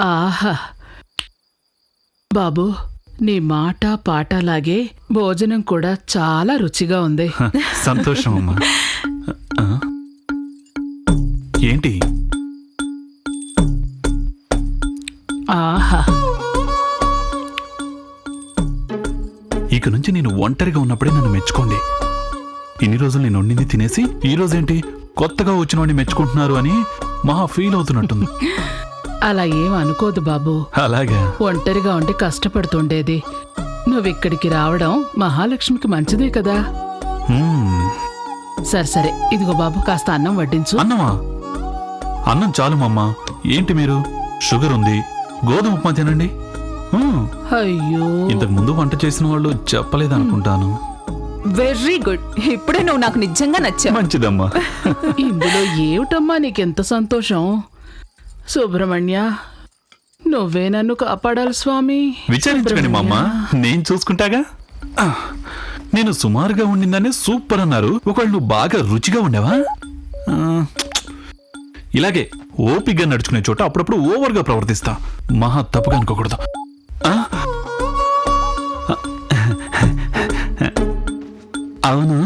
ఆహా బాబు, నీ మాట పాటలాగే భోజనం కూడా చాలా రుచిగా ఉంది. సంతోషం అమ్మా. ఏంటి? ఆహా, ఇక నుంచి నేను ఒంటరిగా ఉన్నప్పుడే నన్ను మెచ్చుకోండి. ఇన్ని రోజులు నేను వండింది తినేసి ఈ రోజేంటి కొత్తగా వచ్చిన వాడిని మెచ్చుకుంటున్నారు అని మహా ఫీల్ అవుతున్నట్టుంది. అలా ఏం అనుకోదు బాబు. అలాగా? ఒంటరిగా ఉండి కష్టపడుతుండేది. నువ్విక్కడికి రావడం మహాలక్ష్మికి మంచిదే కదా. సరే సరే, ఇదిగో బాబు, కాస్త అన్నం వడ్డించు. అన్నమా? అన్నం చాలు మమ్మా. ఏంటి మీరు, షుగర్ ఉంది, గోధుమ ఉప్మా తినండి. అయ్యో, ఇంతకు ముందు వంట చేసిన వాళ్ళు చెప్పలేదనుకుంటాను. వెరీ గుడ్, ఇప్పుడే నువ్వు నాకు నిజంగా నచ్చావు. మంచిదమ్మా. ఇందులో ఏమిటమ్మా నీకెంత సంతోషం? సుబ్రహ్మణ్య, నువ్వే నన్ను కాపాడాలి స్వామి. విచారించకండి మామ, నేను చూసుకుంటాగా. నేను సుమారుగా ఉండిందనే సూపర్ అన్నారు. ఒకవేళ నువ్వు బాగా రుచిగా ఉండేవా? ఇలాగే ఓపిగ్గా నడుచుకునే చోట అప్పుడప్పుడు ఓవర్గా ప్రవర్తిస్తా. మహా తప్పుగా అనుకోకూడదు. అవును,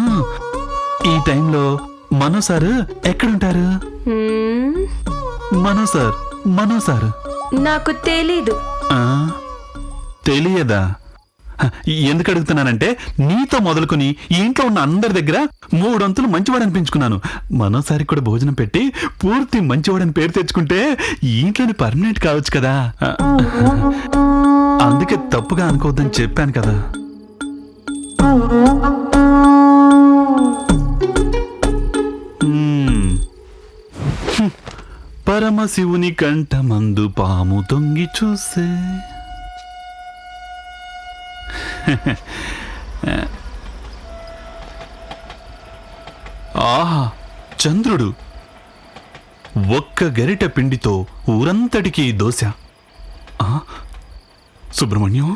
ఈ టైంలో మనో సార్ ఎక్కడుంటారు? మనో సార్ నాకు తెలీదు. తెలియదా? ఎందుకు అడుగుతున్నానంటే, నీతో మొదలుకొని ఈ ఇంట్లో ఉన్న అందరి దగ్గర 3 అంతులు మంచివాడు అనిపించుకున్నాను. మనోసారి కూడా భోజనం పెట్టి పూర్తి మంచివాడని పేరు తెచ్చుకుంటే ఈ ఇంట్లోని పర్మనెంట్ కావచ్చు కదా. అందుకే తప్పుగా అనుకోవద్దని చెప్పాను కదా. పరమశివుని కంఠమందు పాము తొంగి చూసే. ఆహా, చంద్రుడు ఒక్క గరిట పిండితో ఊరంతటికీ దోశ. సుబ్రహ్మణ్యం,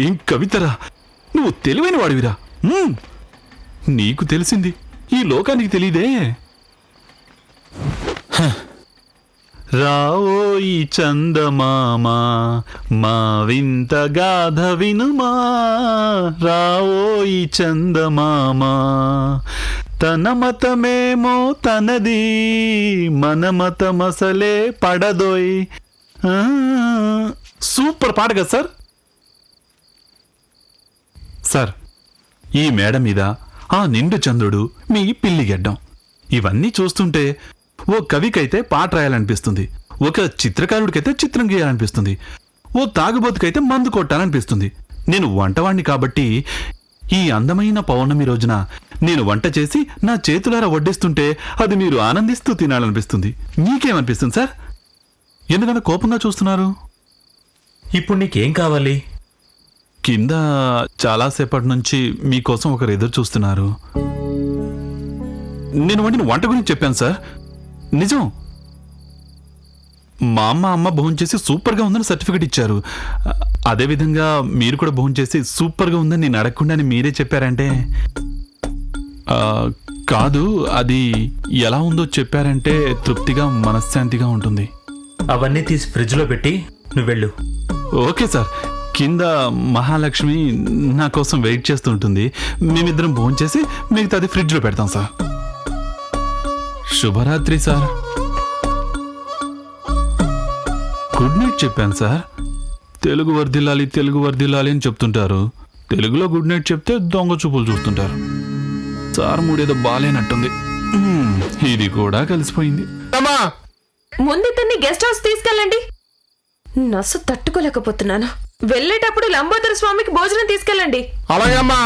ఏం కవితరా! నువ్వు తెలివైన వాడివిరా. నీకు తెలిసింది, ఈ లోకానికి తెలీదే. రావోయి చందమామా మా వింత గాథ వినుమా, రావోయి చందమామా తన మతమేమో తనది, మన మతమసలే పడదోయ్. సూపర్ పాట కదా సార్. సార్, ఈ మేడ మీద ఆ నిండు చంద్రుడు, మీ పిల్లి గెడ్డం, ఇవన్నీ చూస్తుంటే ఓ కవికైతే పాట రాయాలనిపిస్తుంది, ఒక చిత్రకారుడికైతే చిత్రం గీయాలనిపిస్తుంది, ఓ తాగుబోతుకైతే మందు కొట్టాలనిపిస్తుంది. నేను వంటవాణ్ణి కాబట్టి ఈ అందమైన పౌర్ణమి రోజున నేను వంట చేసి నా చేతులారా వడ్డిస్తుంటే అది మీరు ఆనందిస్తూ తినాలనిపిస్తుంది. మీకేమనిపిస్తుంది సార్? ఎందుకంటే కోపంగా చూస్తున్నారు? ఇప్పుడు నీకేం కావాలి? కింద చాలాసేపటి నుంచి మీకోసం ఒకరు ఎదురు చూస్తున్నారు. నేను వండిన వంట గురించి చెప్పాను సార్, నిజం. మా అమ్మ భోంచేసి సూపర్గా ఉందని సర్టిఫికెట్ ఇచ్చారు. అదేవిధంగా మీరు కూడా భోంచేసి సూపర్గా ఉందని నేను అడగకుండానే మీరే చెప్పారంటే. కాదు, అది ఎలా ఉందో చెప్పారంటే తృప్తిగా మనశ్శాంతిగా ఉంటుంది. అవన్నీ తీసి ఫ్రిడ్జ్లో పెట్టి నువ్వు వెళ్ళు. Okay sir. కింద మహాలక్ష్మి నా కోసం వెయిట్ చేస్తూ ఉంటుంది. మేమిద్దరం భోంచేసి మిగతాది ఫ్రిడ్జ్లో పెడతాం సార్. శుభరాత్రి సార్. గుడ్ నైట్ చెప్పాను సార్. తెలుగు వర్ధిల్లాలి అని చెప్తుంటారు. తెలుగులో గుడ్ నైట్ చెప్తే దొంగ చూపులు చూస్తుంటారు. సార్ మూడేదో బాలేనట్టుంది. ఇది కూడా కలిసిపోయింది. ముందు ఇతన్ని గెస్ట్ హౌస్ తీసుకెళ్ళండి. నస్సు తట్టుకోలేకపోతున్నాను. వెళ్ళేటప్పుడు లంబోదర స్వామికి భోజనం తీసుకెళ్ళండి. అలాగే అమ్మా.